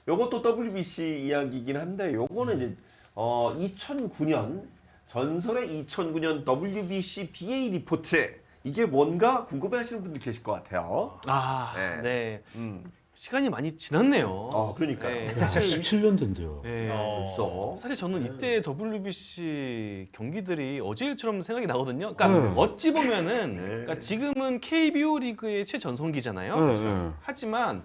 요것도 WBC 이야기이긴 한데 요거는 이제 2009년 전설의 2009년 WBC BA 리포트 이게 뭔가 궁금해하시는 분들 계실 것 같아요. 아, 네. 네. 시간이 많이 지났네요. 그러니까요. 네, 야, 사실 17년 된대요. 네. 벌써. 사실 저는 이때 WBC 경기들이 어제 일처럼 생각이 나거든요. 그러니까 어찌 보면은 그러니까 지금은 KBO 리그의 최전성기잖아요. 네. 하지만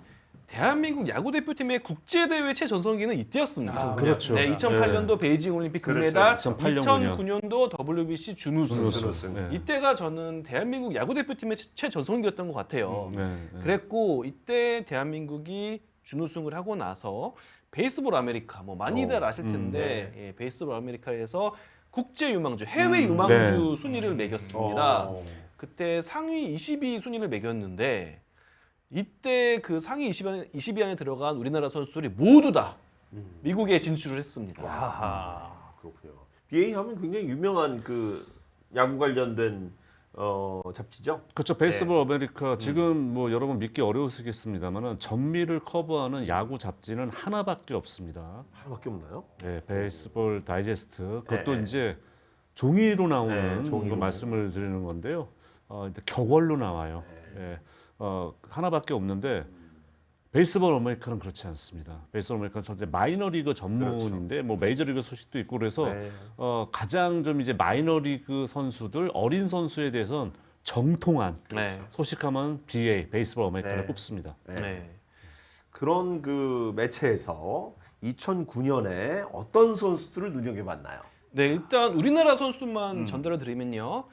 대한민국 야구 대표팀의 국제 대회 최전성기는 이때였습니다. 그렇죠. 네, 2008년도 베이징 올림픽 금메달, 그렇죠. 2009년도 WBC 준우승. 준우승. 네. 이때가 저는 대한민국 야구 대표팀의 최전성기였던 것 같아요. 네. 그랬고 이때 대한민국이 준우승을 하고 나서 베이스볼 아메리카 뭐 많이들 아실 텐데 예, 베이스볼 아메리카에서 국제 유망주, 해외 유망주 네. 순위를 매겼습니다. 그때 상위 22 순위를 매겼는데 이때 그 상위 20위 안에 들어간 우리나라 선수들이 모두 다 미국에 진출을 했습니다. 그렇군요. BA 하면 굉장히 유명한 그 야구 관련된 잡지죠. 그렇죠. 베이스볼 아메리카 지금 뭐 여러분 믿기 어려우시겠습니다만은 전미를 커버하는 야구 잡지는 하나밖에 없습니다. 하나밖에 없나요? 네, 베이스볼 다이제스트. 그것도 네. 이제 종이로 나오는 네, 종이로. 거 말씀을 드리는 건데요. 이제 격월로 나와요. 네. 하나밖에 없는데 베이스볼 아메리카는 그렇지 않습니다. 베이스볼 아메리카는 전체 마이너리그 전문인데 뭐 메이저리그 소식도 있고 그래서 네. 가장 좀 이제 마이너리그 선수들 어린 선수에 대해서는 정통한 네. 소식하면 BA 베이스볼 아메리카를 네. 꼽습니다. 네. 그런 그 매체에서 2009년에 어떤 선수들을 눈여겨봤나요? 네, 일단 우리나라 선수만 전달을 드리면요.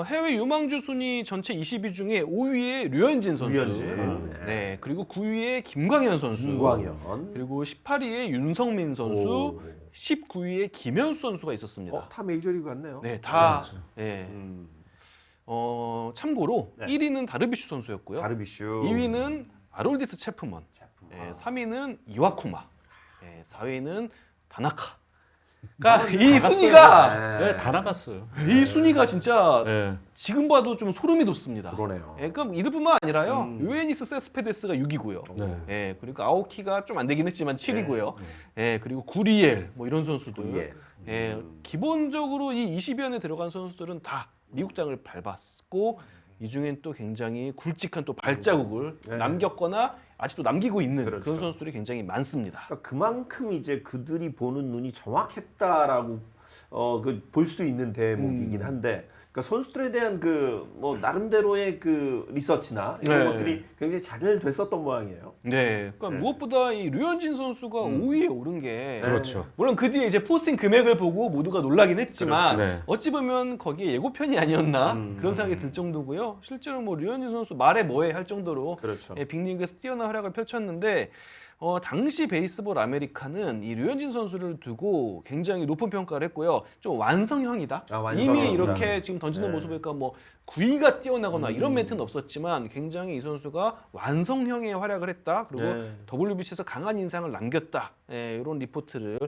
해외 유망주 순위 전체 20위 중에 5위에 류현진 선수. 류현진. 네. 그리고 9위에 김광현 선수. 김광현. 그리고 18위에 윤성민 선수, 오. 19위에 김현수 선수가 있었습니다. 다 메이저리그 같네요. 네, 다. 그렇죠. 네. 음, 참고로 네. 1위는 다르비슈 선수였고요. 다르비슈. 2위는 아롤디스 체프먼. 네, 3위는 이와쿠마. 네, 4위는 다나카. 그러니까 이 순위가 네, 다 나갔어요. 이 순위가 진짜 네. 지금 봐도 좀 소름이 돋습니다. 그러네요. 예, 그럼 이들뿐만 아니라요. 요에니스 세스페데스가 6위고요. 네. 예, 그리고 아오키가 좀 안 되긴 했지만 7위고요. 예, 그리고 구리엘 뭐 이런 선수들. 구리엘. 예, 기본적으로 이 20위 안에 들어간 선수들은 다 미국 땅을 밟았고 이 중엔 또 굉장히 굵직한 또 발자국을 네. 남겼거나 아직도 남기고 있는 그렇죠. 그런 선수들이 굉장히 많습니다. 그러니까 그만큼 이제 그들이 보는 눈이 정확했다라고 볼 수 있는 대목이긴 한데, 그러니까 선수들에 대한 그 뭐 나름대로의 그 리서치나 이런 네. 것들이 굉장히 잘 됐었던 모양이에요. 네, 그러니까 무엇보다 이 류현진 선수가 5위에 오른 게 그렇죠. 물론 그 뒤에 이제 포스팅 금액을 보고 모두가 놀라긴 했지만 그렇죠. 네. 어찌 보면 거기에 예고편이 아니었나 그런 생각이 들 정도고요. 실제로 뭐 류현진 선수 말해 뭐해 할 정도로 그렇죠. 예, 빅리그에서 뛰어난 활약을 펼쳤는데 당시 베이스볼 아메리카는 이 류현진 선수를 두고 굉장히 높은 평가를 했고요. 좀 완성형이다. 완성형이다. 이미 이렇게 지금 던지는 네. 모습을 보니까 뭐 구위가 뛰어나거나 이런 멘트는 없었지만 굉장히 이 선수가 완성형의 활약을 했다. 그리고 네. WBC에서 강한 인상을 남겼다. 예, 이런 리포트를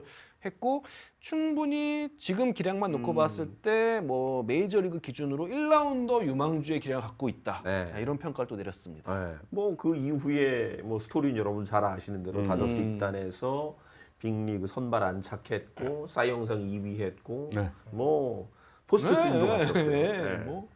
했고 충분히 지금 기량만 놓고 봤을 때 뭐 메이저리그 기준으로 1라운더 유망주의 기량을 갖고 있다. 네. 예, 이런 평가를 또 내렸습니다. 네. 뭐 그 이후에 뭐 스토리는 여러분 잘 아시는 대로 다저스 입단해서 빅리그 선발 안착했고 사이영상 2위 했고 네. 뭐 포스트시즌도 갔었고요. 네. 뭐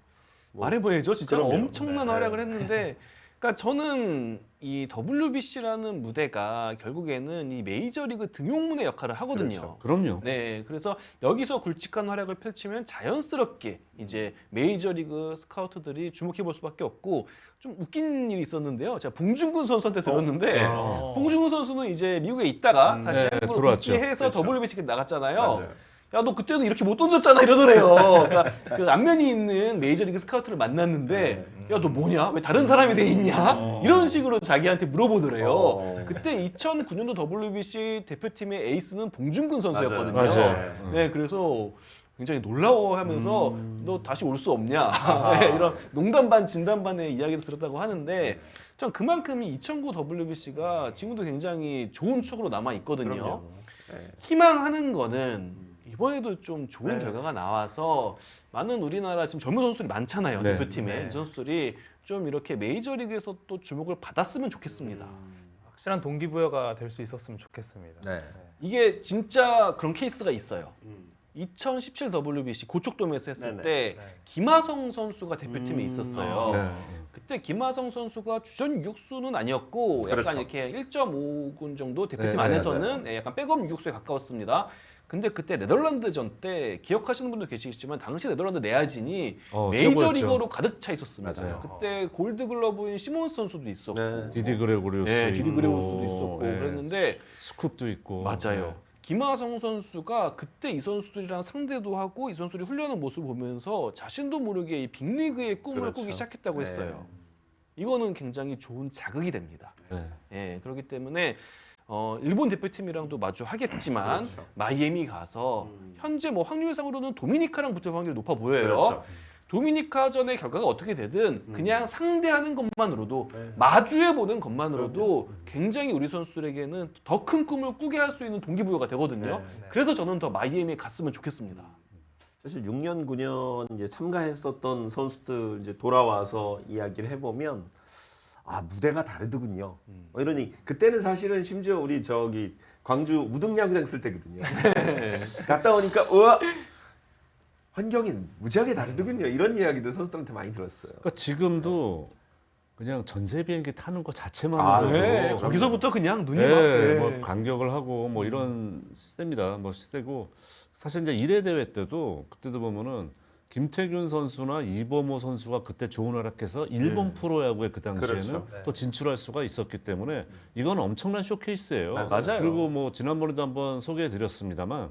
말해봐야죠. 진짜 그럼요. 엄청난 네. 활약을 했는데, 그러니까 저는 이 WBC라는 무대가 결국에는 이 메이저리그 등용문의 역할을 하거든요. 그렇죠. 그럼요. 네, 그래서 여기서 굵직한 활약을 펼치면 자연스럽게 이제 메이저리그 스카우트들이 주목해 볼 수밖에 없고 좀 웃긴 일이 있었는데요. 제가 봉준근 선수한테 들었는데 봉준근 선수는 이제 미국에 있다가 다시 네, 한국으로 들어왔죠. 복귀해서 그렇죠. WBC 나갔잖아요. 맞아요. 야, 너 그때는 이렇게 못 던졌잖아 이러더래요. 그러니까 그 안면이 있는 메이저리그 스카우트를 만났는데 야, 너 뭐냐? 왜 다른 사람이 돼 있냐? 이런 식으로 자기한테 물어보더래요. 그때 2009년도 WBC 대표팀의 에이스는 봉준근 선수였거든요. 맞아요. 네, 그래서 굉장히 놀라워하면서 너 다시 올 수 없냐? 네, 이런 농담 반 진담 반의 이야기를 들었다고 하는데 전 그만큼 이 2009 WBC가 지금도 굉장히 좋은 추억으로 남아 있거든요. 네. 희망하는 거는 이번에도 좀 좋은 네. 결과가 나와서 많은 우리나라 지금 젊은 선수들이 많잖아요. 네. 대표팀에 네. 이 선수들이 좀 이렇게 메이저리그에서 또 주목을 받았으면 좋겠습니다. 확실한 동기부여가 될 수 있었으면 좋겠습니다. 네. 이게 진짜 그런 케이스가 있어요. 2017 WBC 고척돔에서 했을 네네. 때 네. 김하성 선수가 대표팀에 있었어요. 네. 그때 김하성 선수가 주전 유격수는 아니었고 약간 그렇죠. 이렇게 1.5군 정도 대표팀 네, 안에서는 약간 백업 유격수에 가까웠습니다. 근데 그때 네덜란드전 때 기억하시는 분도 계시겠지만 당시 네덜란드 내야진이 메이저리거로 가득 차 있었습니다. 맞아요. 그때 골드글러브인 시몬스 선수도 있었고 네. 디디 그레고리우스, 네, 디디 있고, 그레우스도 있었고 예. 그랬는데 스쿱도 있고 맞아요. 김하성 선수가 그때 이 선수들이랑 상대도 하고 이 선수들이 훈련하는 모습을 보면서 자신도 모르게 이 빅리그의 꿈을 그렇죠. 꾸기 시작했다고 네. 했어요. 이거는 굉장히 좋은 자극이 됩니다. 네. 예, 그렇기 때문에 일본 대표팀이랑도 마주하겠지만 그렇죠. 마이애미 가서 현재 뭐 확률상으로는 도미니카랑 붙을 확률이 높아 보여요. 그렇죠. 도미니카전의 결과가 어떻게 되든 그냥 상대하는 것만으로도 네. 마주해 보는 것만으로도 굉장히 우리 선수들에게는 더 큰 꿈을 꾸게 할 수 있는 동기부여가 되거든요. 네. 그래서 저는 더 마이애미에 갔으면 좋겠습니다. 사실 6년 9년 이제 참가했었던 선수들 이제 돌아와서 이야기를 해보면 아 무대가 다르더군요. 이러니 그때는 사실은 심지어 우리 저기 광주 우등야구장 쓸 때거든요. 갔다 오니까 우와 환경이 무지하게 다르더군요. 이런 이야기도 선수들한테 많이 들었어요. 그러니까 지금도 그냥 전세 비행기 타는 것 아, 자체만으로도 네, 거기서부터 그냥 눈이 막 네, 뭐 간격을 하고 뭐 이런 시대입니다. 뭐 시대고 사실 이제 1회 대회 때도 그때도 보면은 김태균 선수나 이범호 선수가 그때 좋은 활약해서 일본 프로야구에 그 당시에는 그렇죠. 또 진출할 수가 있었기 때문에 이건 엄청난 쇼케이스예요. 맞아요. 그리고 뭐 지난번에도 한번 소개해드렸습니다만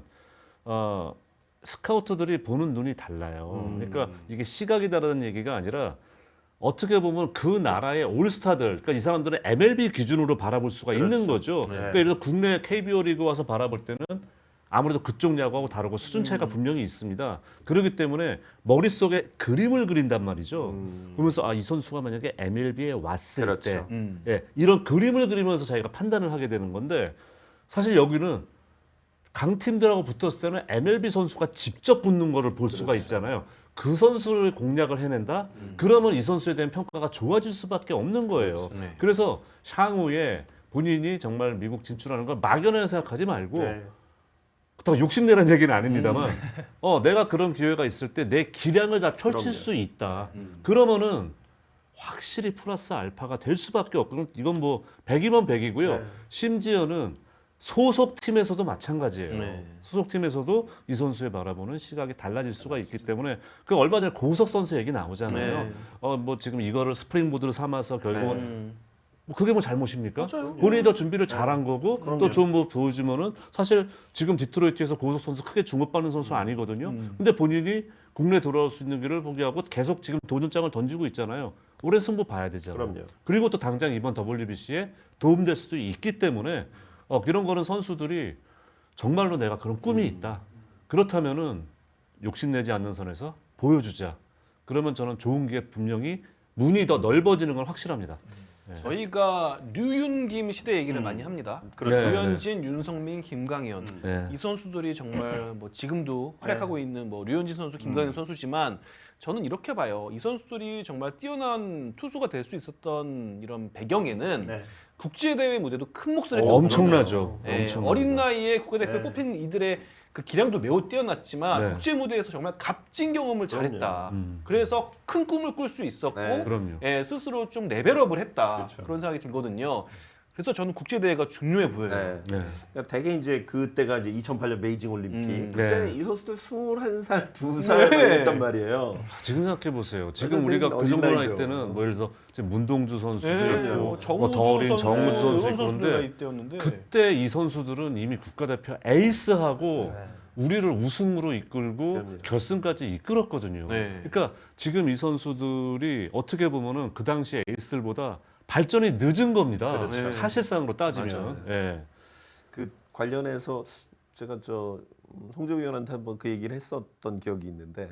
스카우트들이 보는 눈이 달라요. 그러니까 이게 시각이 다르다는 얘기가 아니라 어떻게 보면 그 나라의 올스타들, 그러니까 이 사람들은 MLB 기준으로 바라볼 수가 있는 거죠. 그러니까 예를 들어 국내 KBO 리그 와서 바라볼 때는 아무래도 그쪽 야구하고 다르고 수준 차이가 분명히 있습니다. 그렇기 때문에 머릿속에 그림을 그린단 말이죠. 그러면서 아, 이 선수가 만약에 MLB에 왔을 그렇죠. 때 예, 이런 그림을 그리면서 자기가 판단을 하게 되는 건데 사실 여기는 강팀들하고 붙었을 때는 MLB 선수가 직접 붙는 거를 볼 수가 있잖아요. 그 선수를 공략을 해낸다? 그러면 이 선수에 대한 평가가 좋아질 수밖에 없는 거예요. 네. 그래서 향후에 본인이 정말 미국 진출하는 걸 막연하게 생각하지 말고 네. 더 욕심내라는 얘기는 아닙니다만 내가 그런 기회가 있을 때 내 기량을 다 펼칠 그럼요. 수 있다. 그러면은 확실히 플러스 알파가 될 수밖에 없고 이건 뭐 100이면 100이고요. 네. 심지어는 소속 팀에서도 마찬가지예요. 네. 소속 팀에서도 이 선수의 바라보는 시각이 달라질 수가 있기 때문에 그 얼마 전에 고우석 선수 얘기 나오잖아요. 네. 뭐 지금 이거를 스프링보드로 삼아서 결국은 음. 뭐 그게 뭐 잘못입니까? 맞아요. 본인이 더 준비를 잘한 거고 그럼요. 또 좋은 뭐 보여주면은 사실 지금 디트로이트에서 고우석 선수 크게 주목받는 선수 아니거든요. 근데 본인이 국내 돌아올 수 있는 길을 포기하고 계속 지금 도전장을 던지고 있잖아요. 올해 승부 봐야 되잖아요. 그럼요. 그리고 또 당장 이번 WBC에 도움될 수도 있기 때문에 이런 거는 선수들이 정말로 내가 그런 꿈이 있다. 그렇다면은 욕심내지 않는 선에서 보여주자. 그러면 저는 좋은 게 분명히 문이 더 넓어지는 건 확실합니다. 저희가 류윤김 시대 얘기를 많이 합니다. 그렇죠. 류현진, 윤성민, 김강현 네. 이 선수들이 정말 뭐 지금도 활약하고 있는 뭐 류현진 선수, 김강현 선수지만 저는 이렇게 봐요. 이 선수들이 정말 뛰어난 투수가 될 수 있었던 이런 배경에는 네. 국제대회 무대도 큰 몫을 했던 엄청나죠. 네, 엄청나죠. 어린 나이에 국가대표 뽑힌 이들의 그 기량도 매우 뛰어났지만 네. 국제 무대에서 정말 값진 경험을 잘했다. 그래서 큰 꿈을 꿀 수 있었고 네. 그럼요. 예, 스스로 좀 레벨업을 했다. 그렇죠. 그런 생각이 들거든요. 그래서 저는 국제대회가 중요해 보여요. 네. 네. 그러니까 되게 이제 그때가 이제 2008년 베이징 올림픽 그때 네. 이 선수들 21살, 2살 네. 했단 말이에요. 지금 생각해 보세요. 지금 완전 우리가 그 어린 정도 나이 나이죠. 때는 뭐 예를 들어 지금 문동주 선수도 네, 있고 뭐 정우주 더 어린 선수, 정우주 선수 이런 있고 선수들 그런데 이때였는데 그때 이 선수들은 이미 국가대표 에이스하고 우리를 우승으로 이끌고 그럼요. 결승까지 이끌었거든요. 네. 그러니까 지금 이 선수들이 어떻게 보면은 그 당시 에이스들보다 발전이 늦은 겁니다. 그렇죠. 사실상으로 따지면. 맞아요. 예. 그 관련해서 제가 송재우 위원한테 한번 그 얘기를 했었던 기억이 있는데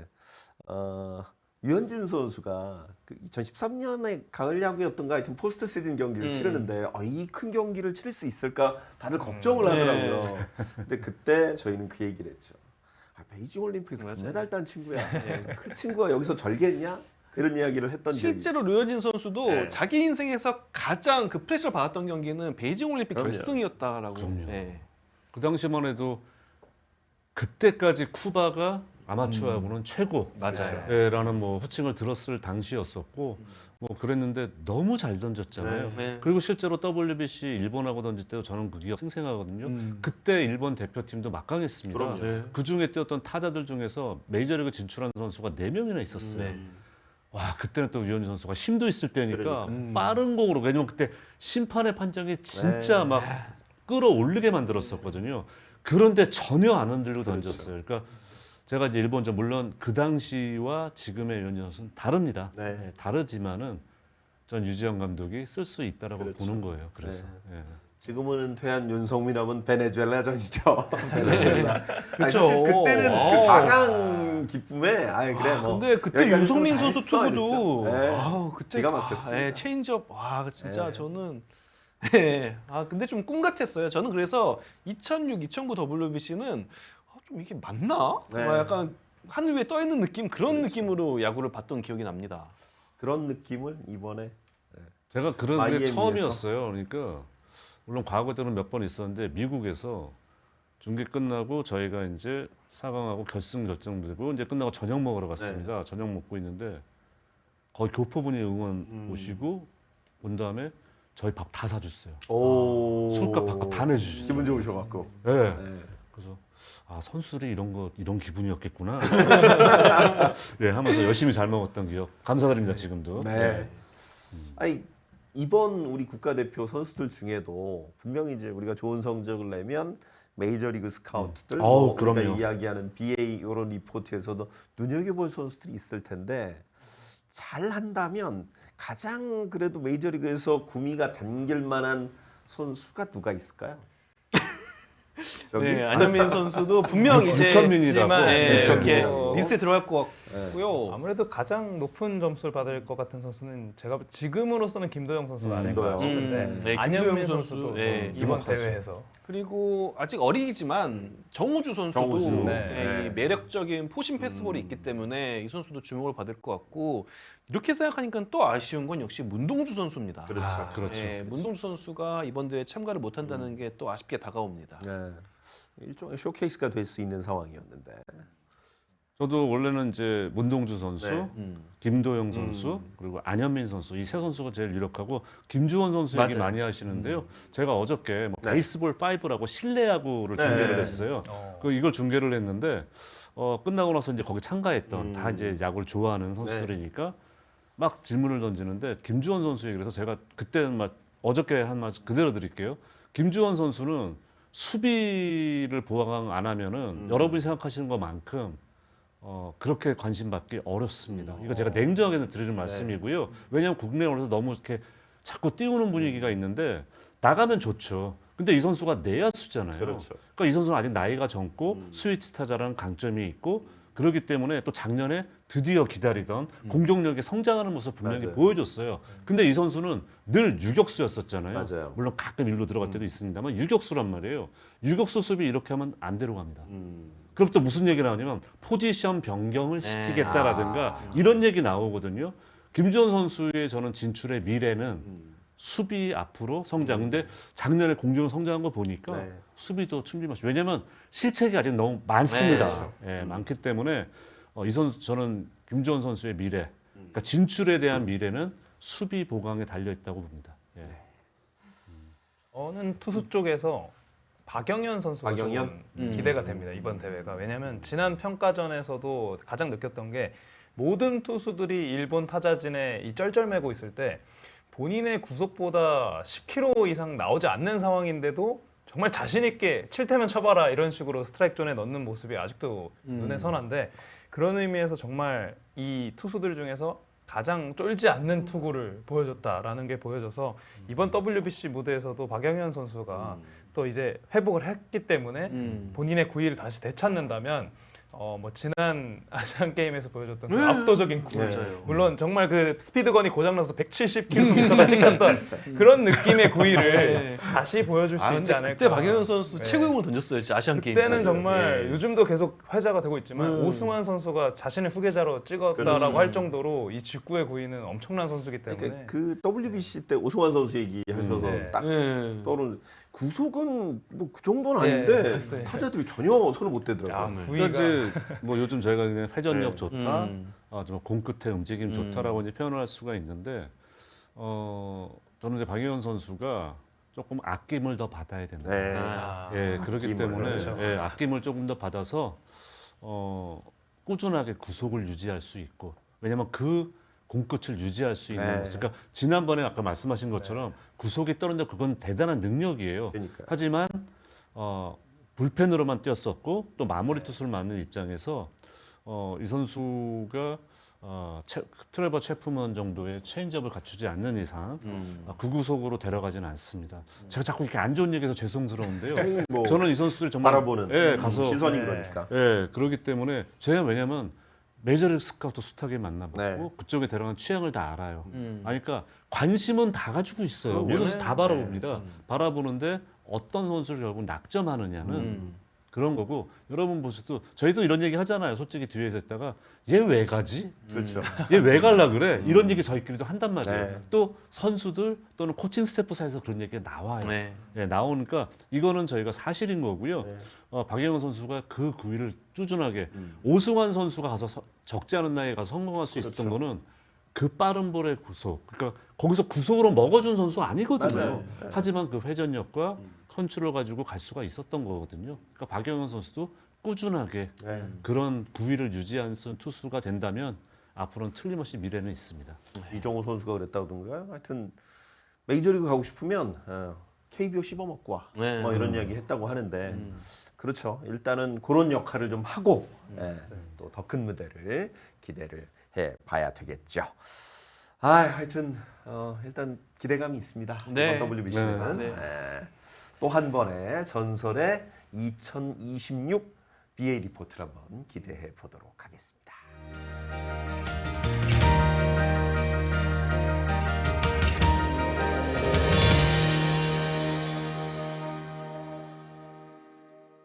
유현진 선수가 그 2013년에 가을 야구였던가 하여튼 포스트 시즌 경기를 치르는데 이 큰 경기를 치를 수 있을까 다들 걱정을 하더라고요. 근데 그때 저희는 그 얘기를 했죠. 베이징 올림픽에서 금메달 딴 친구야. 그 친구가 여기서 절겠냐? 이런 이야기를 했던 적이 실제로 있어요. 류현진 선수도 네. 자기 인생에서 가장 그 프레셔를 받았던 경기는 베이징 올림픽 그럼요. 결승이었다라고. 그럼요. 네. 그 당시만 해도 그때까지 쿠바가 아마추어하고는 맞아요. 최고라는 뭐 호칭을 들었을 당시였었고 뭐 그랬는데 너무 잘 던졌잖아요. 네. 그리고 실제로 WBC 일본하고 던질 때도 저는 그 기억 생생하거든요. 그때 일본 대표팀도 막강했습니다. 그럼요. 네. 그 중에 뛰었던 타자들 중에서 메이저리그 진출한 선수가 4명이나 있었어요. 네. 와 그때는 또 유현진 선수가 힘도 있을 때니까 그러니까. 빠른 공으로 왜냐면 그때 심판의 판정이 진짜 네. 막 끌어올리게 만들었었거든요. 그런데 전혀 안 흔들고 그렇죠. 던졌어요. 그러니까 제가 이제 일본전 물론 그 당시와 지금의 유현진 선수는 다릅니다. 네. 네, 다르지만은 전 유지영 감독이 쓸 수 있다라고 그렇죠. 보는 거예요. 그래서 예. 지금은 은퇴한 윤성민 하면 베네수엘라전이죠. 베네수엘라. 아니, 그쵸. 사실 그때는 그 오. 4강 기쁨에 그래 뭐. 근데 그때 여기까지 윤성민 다 선수 했어, 투구도 이랬죠. 네. 아우 그때 기가 막혔습니다. 예, 체인지업 와 진짜 네. 저는 예. 아 근데 좀 꿈 같았어요. 저는 그래서 2006, 2009 WBC는 좀 이게 맞나? 네. 막 약간 하늘 위에 떠 있는 느낌 그런 느낌으로 야구를 봤던 기억이 납니다. 그런 느낌을 이번에 제가 그런 게 마이애미에서? 처음이었어요. 그러니까 물론 과거 때는 몇 번 있었는데 미국에서 중계 끝나고 저희가 이제 4강하고 결승되고 이제 끝나고 저녁 먹으러 갔습니다. 저녁 먹고 있는데 거의 교포분이 응원 오시고 온 다음에 저희 밥 다 사주셨어요. 오. 술값 바꿔 다 내주시죠. 기분 좋으셔갖고. 네. 네. 그래서 아 선수들이 이런 기분이었겠구나. 네, 하면서 열심히 잘 먹었던 기억 감사드립니다 지금도. 네. 아니 이번 우리 국가대표 선수들 중에도 분명히 이제 우리가 좋은 성적을 내면 메이저리그 스카우트들, 어우, 뭐 우리가 그럼요. 이야기하는 BA 이런 리포트에서도 눈여겨볼 선수들이 있을 텐데 잘 한다면 가장 그래도 메이저리그에서 구미가 당길 만한 선수가 누가 있을까요? 저기 네, 안현민 선수도 분명 이제 국현민이라고. 예, 이렇게 네. 리스트에 들어갈 것 같고요. 아무래도 가장 높은 점수를 받을 것 같은 선수는 제가 지금으로서는 김도영 선수가 아닐까 김도영. 싶은데 네, 안현민 김도영 선수도 선수, 예, 이번 기억하죠. 대회에서 그리고 아직 어리지만 정우주 선수도 정우주. 네. 이 매력적인 포심 패스볼이 있기 때문에 이 선수도 주목을 받을 것 같고 이렇게 생각하니까 또 아쉬운 건 역시 문동주 선수입니다. 그렇죠. 그렇죠. 예, 문동주 선수가 이번 대회에 참가를 못한다는 게 또 아쉽게 다가옵니다. 네. 일종의 쇼케이스가 될 수 있는 상황이었는데. 저도 원래는 이제 문동주 선수, 네. 김도영 선수, 그리고 안현민 선수 이 세 선수가 제일 유력하고 김주원 선수 얘기 맞아요. 많이 하시는데요. 제가 어저께 뭐 네. 베이스볼 5라고 실내 야구를 네. 중계를 했어요. 어. 이걸 중계를 했는데 끝나고 나서 이제 거기 참가했던 다 이제 야구를 좋아하는 선수들이니까 막 질문을 던지는데 김주원 선수 얘기를 해서 제가 그때는 막 어저께 한 말 그대로 드릴게요. 김주원 선수는 수비를 보강 안 하면은 여러분이 생각하시는 것만큼 그렇게 관심 받기 어렵습니다. 이거 제가 냉정하게 드리는 말씀이고요. 왜냐하면 국내에서 너무 이렇게 자꾸 띄우는 분위기가 있는데 나가면 좋죠. 근데 이 선수가 내야수잖아요. 그렇죠. 그러니까 이 선수는 아직 나이가 젊고 스위치 타자라는 강점이 있고 그렇기 때문에 또 작년에 드디어 기다리던 공격력이 성장하는 모습 분명히 맞아요. 보여줬어요. 근데 이 선수는 늘 유격수였었잖아요. 맞아요. 물론 가끔 일로 들어갈 때도 있습니다만 유격수란 말이에요. 유격수 수비 이렇게 하면 안 들어갑니다. 그럼 또 무슨 얘기 나오냐면 포지션 변경을 시키겠다라든가 이런 얘기 나오거든요. 김주원 선수의 저는 진출의 미래는 수비 앞으로 성장. 근데 작년에 공중 성장한 거 보니까 네. 수비도 충분히 왜냐면 실책이 아직 너무 많습니다. 네. 예, 많기 때문에 이 선수 저는 김주원 선수의 미래, 그러니까 진출에 대한 미래는 수비 보강에 달려 있다고 봅니다. 예. 저는 투수 쪽에서 박영현 선수가 박영현? 조금 기대가 됩니다. 이번 대회가. 왜냐하면 지난 평가전에서도 가장 느꼈던 게 모든 투수들이 일본 타자진에 이 쩔쩔매고 있을 때 본인의 구속보다 10km 이상 나오지 않는 상황인데도 정말 자신 있게 칠테면 쳐봐라 이런 식으로 스트라이크 존에 넣는 모습이 아직도 눈에 선한데 그런 의미에서 정말 이 투수들 중에서 가장 쫄지 않는 투구를 보여줬다라는 게 보여져서 이번 WBC 무대에서도 박영현 선수가 또 이제 회복을 했기 때문에 본인의 구위를 다시 되찾는다면 뭐 지난 아시안 게임에서 보여줬던 그 네. 압도적인 구위. 맞아요. 물론 정말 그 스피드건이 고장나서 170km가 찍혔던 그런 느낌의 구위를 다시 보여줄 수 있지 근데 않을까. 그때 박영현 선수 네. 최고용을 던졌어요. 진짜 아시안 게임. 그때는 정말 요즘도 계속 회자가 되고 있지만 음. 오승환 선수가 자신의 후계자로 찍었다라고 그렇지. 할 정도로 이 직구의 구위는 엄청난 선수기 때문에 그러니까 그 WBC 때 오승환 선수 얘기하셔서 네. 딱 네. 떠오르는 구속은 뭐 그 정도는 네, 아닌데 맞습니다. 타자들이 전혀 손을 못 대더라고요. 야, 그러니까 구위가 이제 뭐 요즘 저희가 그냥 회전력 네. 좋다, 좀 공끝의 움직임 음. 좋다라고 이제 표현을 할 수가 있는데, 저는 이제 박영현 선수가 조금 아낌을 더 받아야 된다. 네. 아. 예, 그렇기 아낌을, 때문에 그렇죠. 예, 아낌을 조금 더 받아서 꾸준하게 구속을 유지할 수 있고, 왜냐하면 그 공끝을 유지할 수 있는 네. 거죠. 그러니까 지난번에 아까 말씀하신 것처럼 구속이 떨어진다 그건 대단한 능력이에요. 그러니까요. 하지만 불펜으로만 뛰었었고 또 마무리 투수를 맡는 입장에서 이 선수가 트레버 체프먼 정도의 체인지업을 갖추지 않는 이상 그 구속으로 데려가지는 않습니다. 제가 자꾸 이렇게 안 좋은 얘기해서 죄송스러운데요. 뭐 저는 이 선수들이 정말 바라보는 예, 가서 시선이 네. 그러니까. 예, 그렇기 때문에 제가 왜냐면 메이저리그 스카우트 숱하게 만나봤고 네. 그쪽에 들어간 취향을 다 알아요. 그러니까 관심은 다 가지고 있어요. 그럼요. 모든 선수 다 바라봅니다. 바라보는데 어떤 선수를 결국 낙점하느냐는 그런 거고 여러분 보셔도 저희도 이런 얘기 하잖아요. 솔직히 뒤에서 있다가 얘 왜 가지? 그렇죠. 얘 왜 갈라 그래? 이런 얘기 저희끼리도 한단 말이에요. 네. 또 선수들 또는 코칭 스태프 사이에서 그런 얘기가 나와요. 네. 예, 나오니까 이거는 저희가 사실인 거고요. 네. 박영현 선수가 그 구위를 꾸준하게 오승환 선수가 가서 적지 않은 나이에 가서 성공할 수 있었던 그렇죠. 거는 그 빠른 볼의 구속. 그러니까 거기서 구속으로 먹어준 선수가 아니거든요. 맞아요. 네. 하지만 그 회전력과 컨트롤 가지고 갈 수가 있었던 거거든요. 그러니까 박영현 선수도 꾸준하게 네. 그런 구위를 유지하는 투수가 된다면 앞으로는 틀림없이 미래는 있습니다. 이정우 선수가 그랬다던가 하여튼 메이저리그 가고 싶으면 KBO 씹어먹고 와. 네. 뭐 이런 이야기 했다고 하는데 그렇죠. 일단은 그런 역할을 좀 하고 또 더 큰 무대를 기대를 해봐야 되겠죠. 하여튼 일단 기대감이 있습니다. 네. 이번 WBC는 네. 또 한 번의 전설의 2026 BA 리포트를 한번 기대해 보도록 하겠습니다.